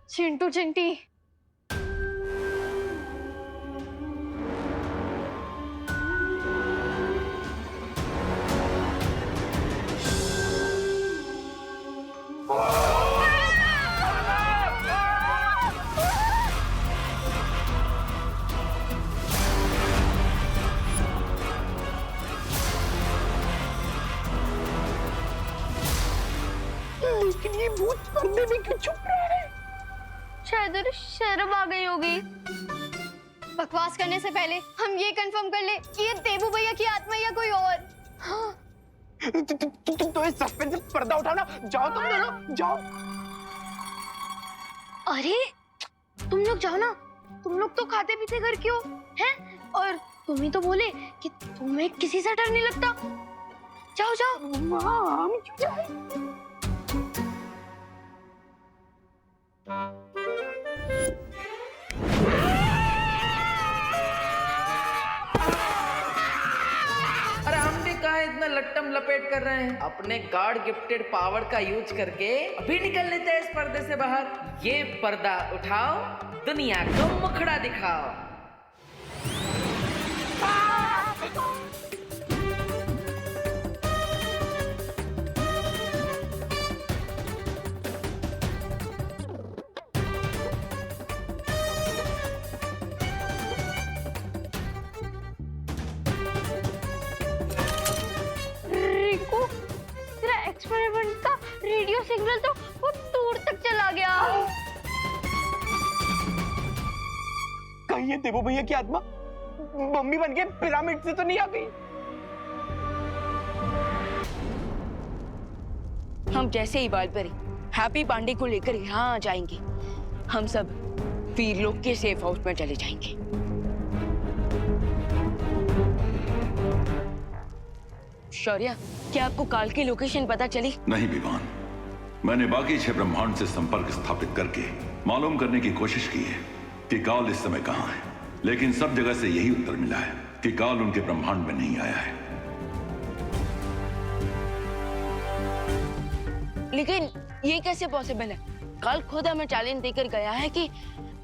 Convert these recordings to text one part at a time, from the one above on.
चिंटू चिंटी, लेकिन ये भूत पर्दे में क्यों छुप रहा है? शायद उन्हें शर्म आ गई होगी। बकवास करने से पहले हम ये कंफर्म कर ले कि ये देबू भैया की आत्मा या कोई और। हाँ। तो इस सस्पेंस से पर्दा उठाओ ना, जाओ तुम दोनों, जाओ। अरे तुम लोग जाओ ना, तुम लोग तो खाते पीते घर क्यों हैं? और तुम ही तो बोले कि तुम्हें किसी से डर नहीं लगता। जाओ जाओ। हाँ, हम क्यों जाएं? अरे हम भी कहा इतना लट्टम लपेट कर रहे हैं, अपने गॉड गिफ्टेड पावर का यूज करके अभी निकल लेते हैं इस पर्दे से बाहर। ये पर्दा उठाओ, दुनिया को मुखड़ा दिखाओ। रिंकू, तेरा एक्सपेरिमेंट का रेडियो सिग्नल तो बहुत दूर तक चला गया। कहीं ये देवो भैया की आत्मा मम्मी बन के पिरामिड से तो नहीं आ गई? हम जैसे ही बाल परी हैप्पी पांडे को लेकर यहाँ आ जाएंगे, हम सब वीरलोक के सेफ हाउस में चले जाएंगे। शौर्य, क्या आपको काल की लोकेशन पता चली? नहीं विवान, मैंने बाकी 6 ब्रह्मांड से संपर्क स्थापित करके मालूम करने की कोशिश की है कि काल इस समय कहाँ है, लेकिन सब जगह से यही उत्तर मिला है कि काल उनके ब्रह्मांड में नहीं आया है। लेकिन ये कैसे पॉसिबल है? काल खुद हमें चैलेंज देकर गया है कि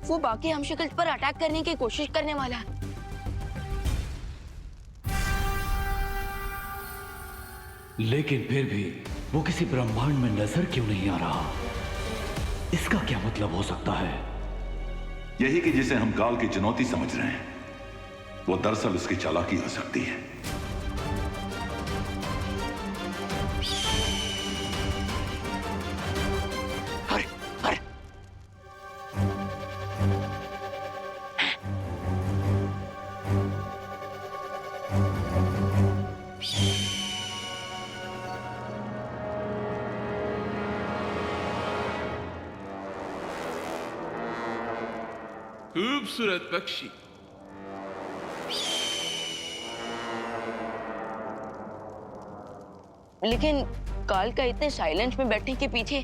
वो बाकी हमशक्ल पर अटैक करने की कोशिश करने वाला है। लेकिन फिर भी वो किसी ब्रह्मांड में नजर क्यों नहीं आ रहा? इसका क्या मतलब हो सकता है? यही कि जिसे हम काल की चुनौती समझ रहे हैं, वो दरअसल उसकी चालाकी हो सकती है। अरे अरे खूबसूरत पक्षी। लेकिन काल का इतने साइलेंट में बैठने के पीछे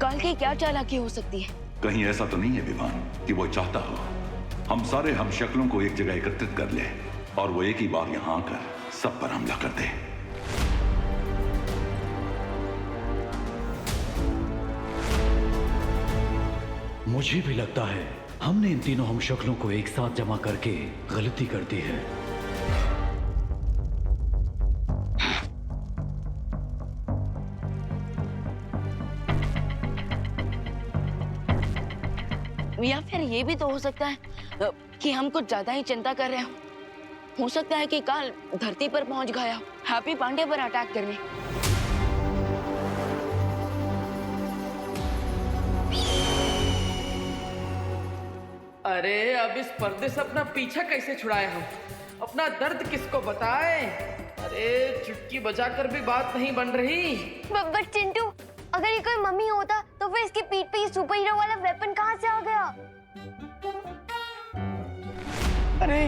काल की क्या चालाकी हो सकती है? कहीं ऐसा तो नहीं है विवान कि वो चाहता हो हम सारे हम शक्लों को एक जगह एकत्रित कर ले और वो एक ही बार यहां आकर सब पर हमला कर दे। मुझे भी लगता है हमने इन तीनों हम शक्लों को एक साथ जमा करके गलती कर दी है। या फिर ये भी तो हो सकता है कि हम कुछ ज्यादा ही चिंता कर रहे हो सकता है कि काल धरती पर पहुंच गया हो हैप्पी पांडे पर अटैक करने। अरे अब इस पर्दे से अपना पीछा कैसे छुड़ाए हम? अपना दर्द किसको बताए? अरे चुटकी बजाकर भी बात नहीं बन रही। बट चिंटू, अगर ये कोई मम्मी होता तो फिर इसकी पीठ पे ये सुपर हीरो वाला वेपन कहाँ से आ गया? अरे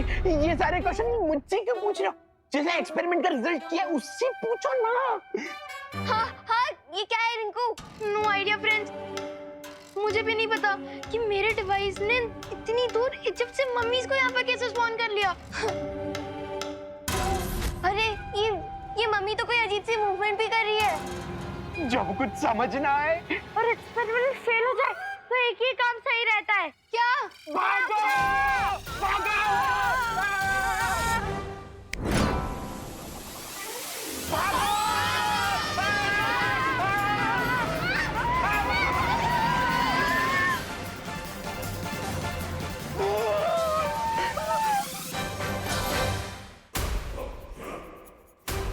ये सारे क्वेश्चन मुझसे क्यों पूछ रहे हो? जिसने एक्सपेरिमेंट का रिजल्ट किया उससे पूछो ना। हाँ हाँ, ये क्या है रिंकू? No idea friends. मुझे भी नहीं पता कि मेरे डिवाइस ने इतनी दूर इजिप्ट से मम्मीज को यहाँ पर कैसे स्पॉन कर लिया। अरे ये मम्मी तो कोई अजीब सी मूवमेंट भी कर रही है। जब कुछ समझ ना आए और एक्सपेरिमेंट फेल हो जाए तो एक ही काम सही रहता है। क्या? भागो भागो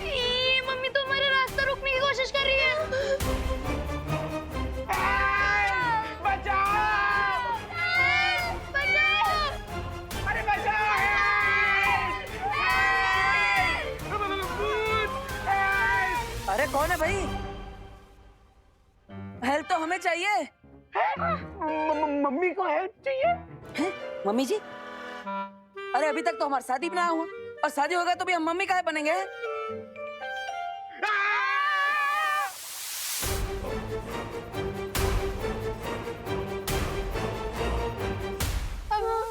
ये मम्मी तो हमारा रास्ता रोकने की कोशिश कर रही है। बचाओ बचाओ! अरे बचाओ अरे कौन है भाई? हेल्प तो हमें चाहिए। मम्मी को हेल्प चाहिए। हैं? मम्मी जी? अरे अभी तक तो हमारी शादी भी ना हुआ, और शादी होगा तो भी हम मम्मी काहे बनेंगे?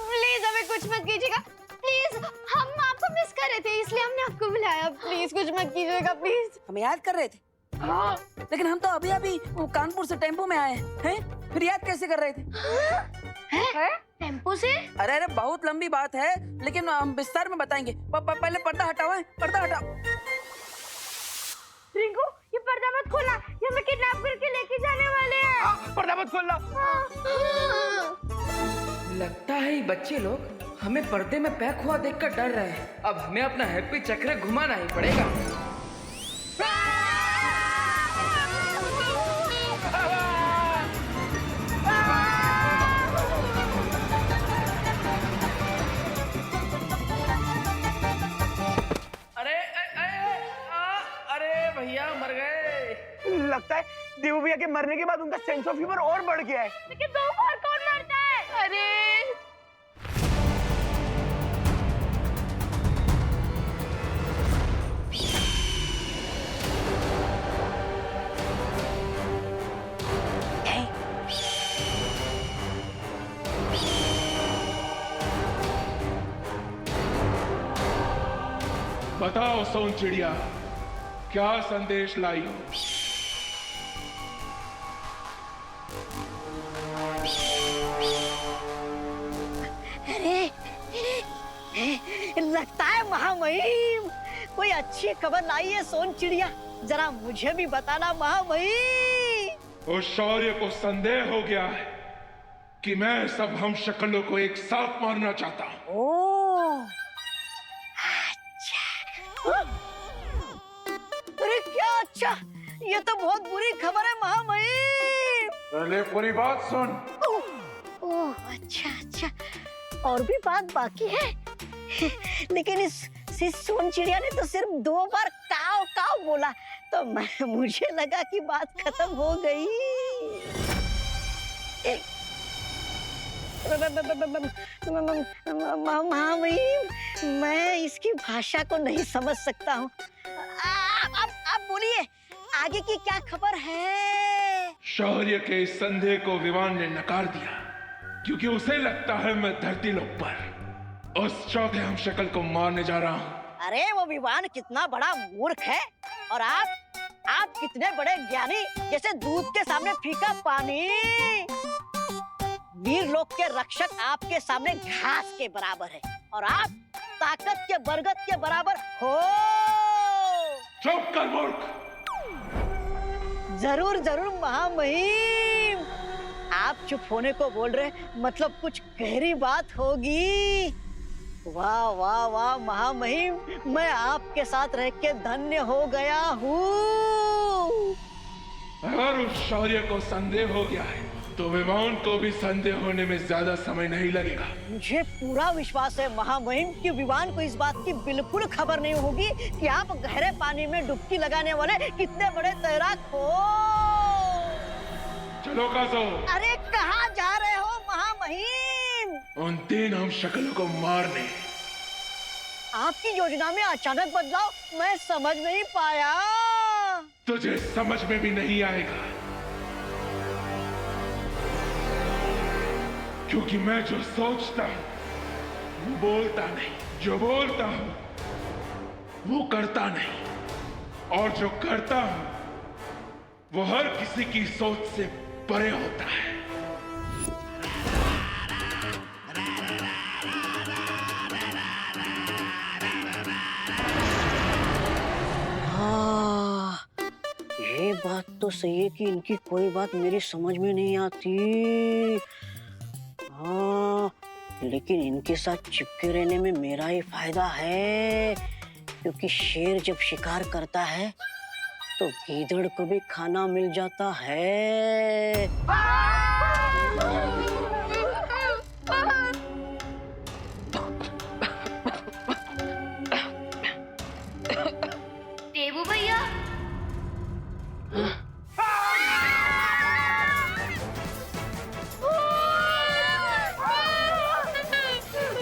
प्लीज हमें कुछ मत कीजिएगा, प्लीज। हम आपको मिस कर रहे थे इसलिए हमने आपको बुलाया। प्लीज कुछ मत कीजिएगा, प्लीज। हम याद कर रहे थे, लेकिन हम तो अभी अभी वो कानपुर से टेम्पो में आए हैं। फिर याद कैसे कर रहे थे? टेम्पो से? अरे अरे बहुत लंबी बात है, लेकिन हम विस्तार में बताएंगे। पहले पर्दा हटाओ, पर्दा हटाओ। रिंकू, ये पर्दा मत खोलना, ये हमें किडनैप करके लेके जाने वाले हैं। पर्दा मत खोलना। लगता है ये बच्चे लोग हमें पर्दे में पैक हुआ देखकर डर रहे हैं। अब हमें अपना हैप्पी चक्र घुमाना ही पड़ेगा। अरे भैया मर गए। लगता है देवू भैया के मरने के बाद उनका सेंस ऑफ ह्यूमर और बढ़ गया है। लेकिन दो बार कौन मरता है? अरे बताओ सोन चिड़िया, क्या संदेश लाई हो? लगता है महामहिम कोई अच्छी खबर लाई है सोन चिड़िया। जरा मुझे भी बताना महामहिम। उस शौर्य को संदेह हो गया है कि मैं सब हम शक्लों को एक साथ मारना चाहता हूँ। ओह, अच्छा। अरे क्या अच्छा, ये तो बहुत बुरी खबर है महामहिम। पहले पूरी बात सुन। ओह अच्छा अच्छा, और भी बात बाकी है। लेकिन इस सोन चिड़िया ने तो सिर्फ 2 बार काव काव बोला, तो मुझे लगा कि बात खत्म हो गई। महामहिम, मैं इसकी भाषा को नहीं समझ सकता हूँ। आप बोलिए, आगे की क्या खबर है? शौर्य के इस संदेह को विवान ने नकार दिया, क्योंकि उसे लगता है मैं धरती लोक पर उस चौथे हम शक्ल को मारने जा रहा हूँ। अरे वो विवान कितना बड़ा मूर्ख है, और आप कितने बड़े ज्ञानी, जैसे दूध के सामने फीका पानी। वीर लोक के रक्षक आपके सामने घास के बराबर है, और आप ताकत के बरगद के बराबर हो। चुप कर मूर्ख। जरूर जरूर महामहिम, आप चुप होने को बोल रहे, मतलब कुछ गहरी बात होगी। वाह वाह वाह महामहिम, मैं आपके साथ रह के धन्य हो गया हूँ। अगर उस शौर्य को संदेह हो गया है तो विवान को भी संदेह होने में ज्यादा समय नहीं लगेगा। मुझे पूरा विश्वास है महामहिम कि विवान को इस बात की बिल्कुल खबर नहीं होगी कि आप गहरे पानी में डुबकी लगाने वाले कितने बड़े तैराक हो। चलो काजो। अरे कहाँ जा रहे हो महामहिम? उन 3 हम शक्लों को मारने। आपकी योजना में अचानक बदलाव मैं समझ नहीं पाया। तुझे समझ में भी नहीं आएगा, क्योंकि मैं जो सोचता हूँ वो बोलता नहीं, जो बोलता हूँ वो करता नहीं, और जो करता हूँ वो हर किसी की सोच से परे होता है। तो सही है कि इनकी कोई बात मेरी समझ में नहीं आती। हाँ, लेकिन इनके साथ चिपके रहने में मेरा ही फायदा है, क्योंकि शेर जब शिकार करता है तो गीदड़ को भी खाना मिल जाता है। देवू भैया,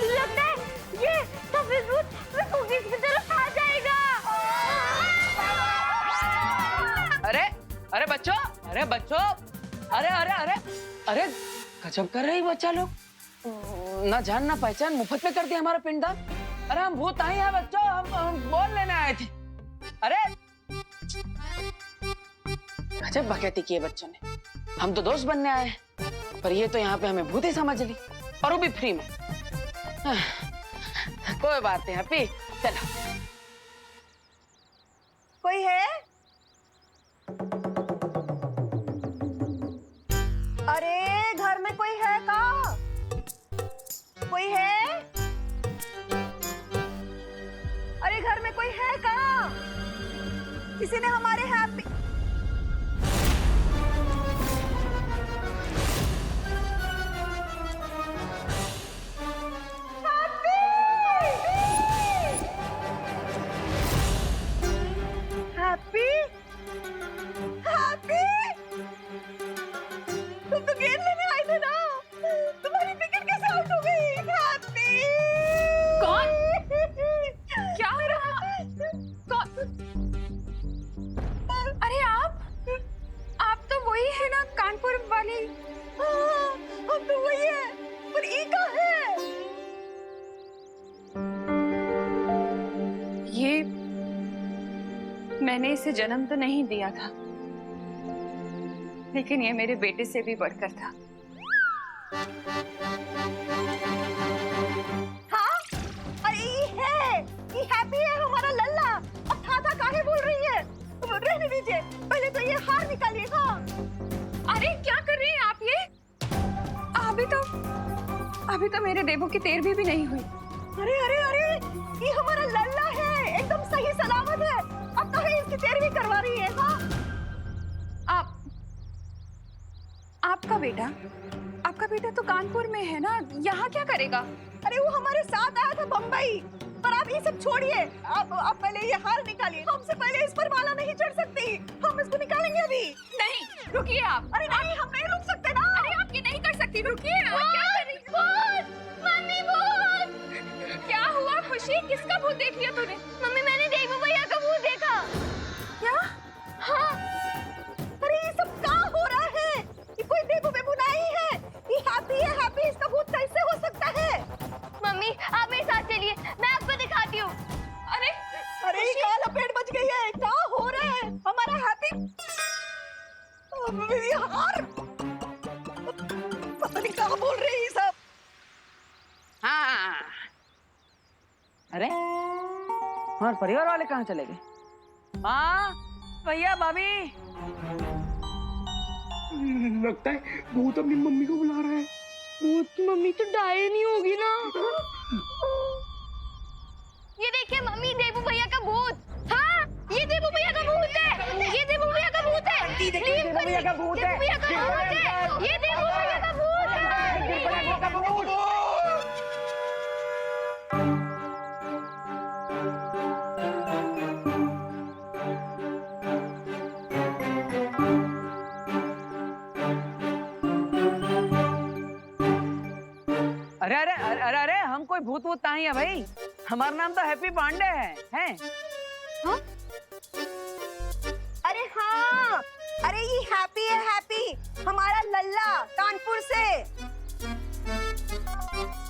लगता है ये सफेद भूत कुकीज की तरफ आ जाएगा। अरे बच्चों, अरे अरे अरे अरे गजब कर रही बच्चा लोग, ना जान ना पहचान मुफ्त में कर दिया हमारा पिंडदान। अरे हम भूत नहीं है बच्चों, हम बोल लेने आए थे। अरे गजब बकैती की है बच्चों ने। हम तो दोस्त बनने आए हैं, पर ये तो यहाँ पे हमें भूत ही समझ ली, और वो भी फ्री में। कोई बात नहीं हैप्पी, चलो। कोई है? अरे घर में कोई है का? कोई है? अरे घर में कोई है का? किसी ने हमारे हैप्पी हैप्पी हैप्पी तुम तो गेंद लेने आए थे ना, तुम्हारी विकेट कैसे आउट हो गई? हैप्पी कौन? क्या हो रहा? कौन? अरे आप तो वही है ना, कानपुर वाली? हाँ, हम तो वही है, पर ई का है? ये मैंने इसे जन्म तो नहीं दिया था, लेकिन ये मेरे बेटे से भी बढ़कर था। हाँ? अरे ये है, ये हैप्पी है हमारा लल्ला। अब था काहे बोल रही है? रहने दीजिए, पहले तो ये हार निकालिए। हाँ, अरे क्या कर रही हैं आप ये? अभी तो मेरे देवों की 13वीं भी नहीं हुई। अरे अरे अरे, ये हमारा लल्ला है, एकदम सही सलामत है। अब तो है इसकी 13वीं करवा रही है। हाँ, आपका बेटा तो कानपुर में है ना, यहाँ क्या करेगा? अरे वो हमारे साथ आया था बम्बई। पर आप ये सब छोड़िए, आप पहले ये हार निकालिए। हमसे पहले इस पर माला नहीं चढ़ सकती, हम इसको निकालेंगे अभी। नहीं, रुकिए आप। अरे नहीं, हम नहीं रुक सकते ना। अरे आप ये नहीं कर सकती, रुकिए। आप क्या कर रही? मम्मी भूत! क्या हुआ खुशी? किसका भूत देख लिया तूने? मम्मी मैंने देवू भैया का भूत देखा। क्या? हाँ, अरे ये सब क्या हो रहा है? ये कोई देवू बेबू नहीं है, ये हैप्पी है। हैप्पी, इसका भूत कैसे हो सकता है? मम्मी आप मेरे साथ चलिए, मैं आपको दिखाती हूँ। अरे अरे ये क्या लपेट बच गई है? क्या हो रहा है? हमारा हैप्पी हार, पता नहीं क्या बोल रहे हैं ये सब। हाँ, अरे हमारे परिवार वाले कहाँ चले गए? हाँ भैया भाभी, लगता है भूत अपनी मम्मी को बुला रहा है। भूत की मम्मी तो डायन ही होगी ना। ये देखिए मम्मी, देवू भैया का भूत। हाँ, ये देवू भैया का भूत है। ये देवू भैया का भूत है। देवू भैया का भूत है। देवू भैया का भूत है। ये देवू भैया का भूत है। अरे अरे अरे अरे अरे, हम कोई भूत वूत नहीं है भाई, हमारा नाम तो हैप्पी पांडे है। हाँ? अरे हाँ, अरे ये हैप्पी है। हैप्पी हमारा लल्ला कानपुर से।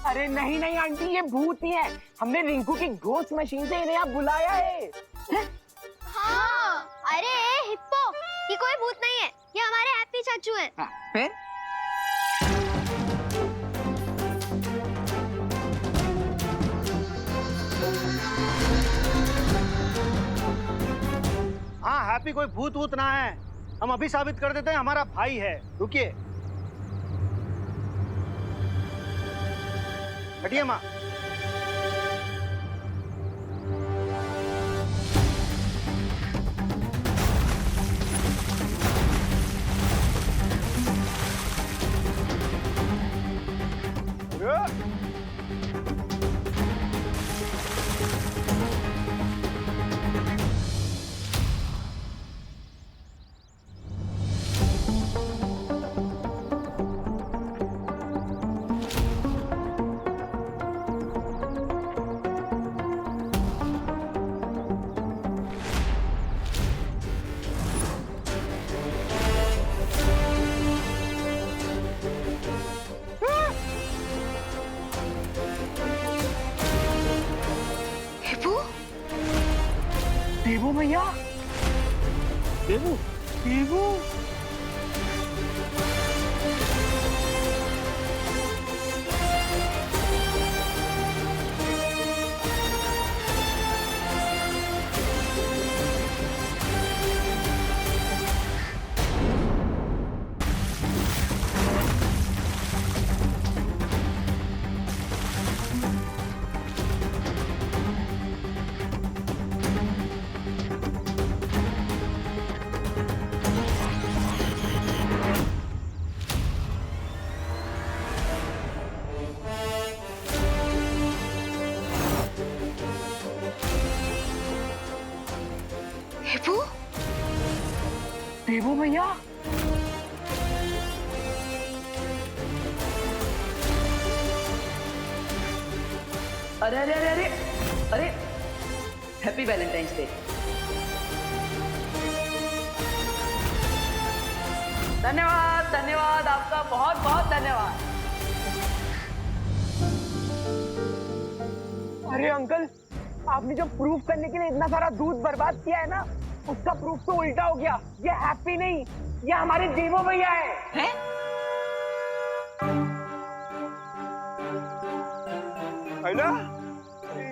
अरे नहीं नहीं आंटी, ये भूत ही है। हमने रिंकू की घोस्ट मशीन से इन्हें यहाँ बुलाया है। हाँ, अरे हिप्पो, ये कोई भूत नहीं है, ये हमारे हैप्पी चाचू हैं। फिर हाँ, हैप्पी कोई भूत वूत ना है, हम अभी साबित कर देते हैं हमारा भाई है। रुकिए, हटिए माँ। देवू भैया, देवू, देवू। देवू भैया, अरे अरे अरे अरे अरे, हैप्पी वैलेंटाइंस डे। धन्यवाद धन्यवाद, आपका बहुत बहुत धन्यवाद। अरे अंकल, आपने जो प्रूफ करने के लिए इतना सारा दूध बर्बाद किया है ना, उसका प्रूफ तो उल्टा हो गया। ये हैप्पी नहीं, ये हमारे देवो भैया है। ना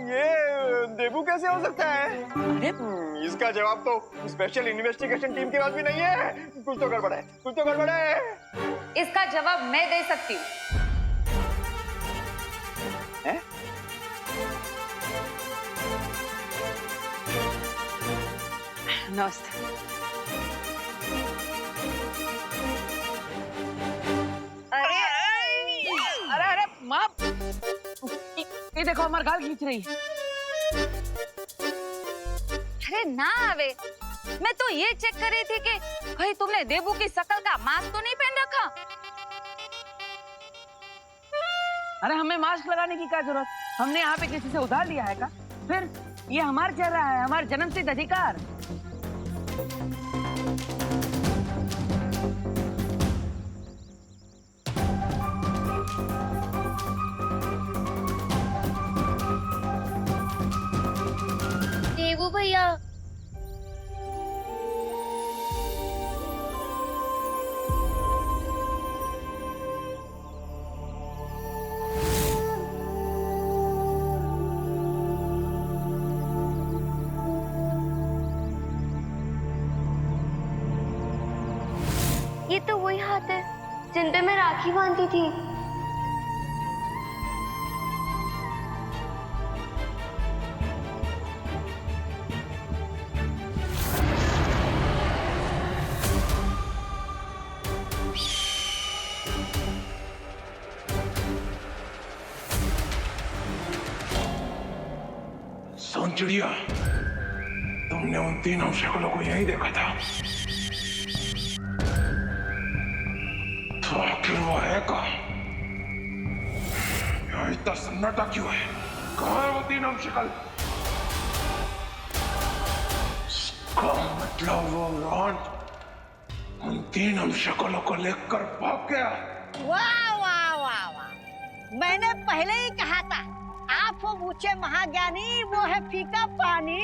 ये देवू कैसे हो सकता है? अरे इसका जवाब तो स्पेशल इन्वेस्टिगेशन टीम के पास भी नहीं है। कुछ तो गड़बड़ है, कुछ तो गड़बड़ है। इसका जवाब मैं दे सकती हूँ। नमस्ते। अरे अरे अरे माँ, ये देखो हमारा गाल खींच रही है। अरे ना आवे, मैं तो ये चेक कर रही थी कि कहीं तुमने देवू की शकल का मास्क तो नहीं पहन रखा। अरे हमें मास्क लगाने की क्या जरूरत? हमने यहाँ पे किसी से उधार लिया है का? फिर ये हमारा चेहरा है, हमारा जन्मसिद्ध अधिकार। देवू भैया, ये तो वही हाथ है जिन पे मैं राखी बांधती थी। सोन चिड़िया, तुमने उन तीनों शक्लों को यहीं देखा था, तो आखिर वो है कहाँ? यहाँ इतना सन्नाटा क्यों है? कहाँ है वो तीनों शक्ल? इसका मतलब वो रॉन उन तीनों शक्लों को लेकर भाग गया। वाह वाह वाह वाह, मैंने पहले ही कहा था, आप हो ऊंचे महाज्ञानी, वो है फीका पानी।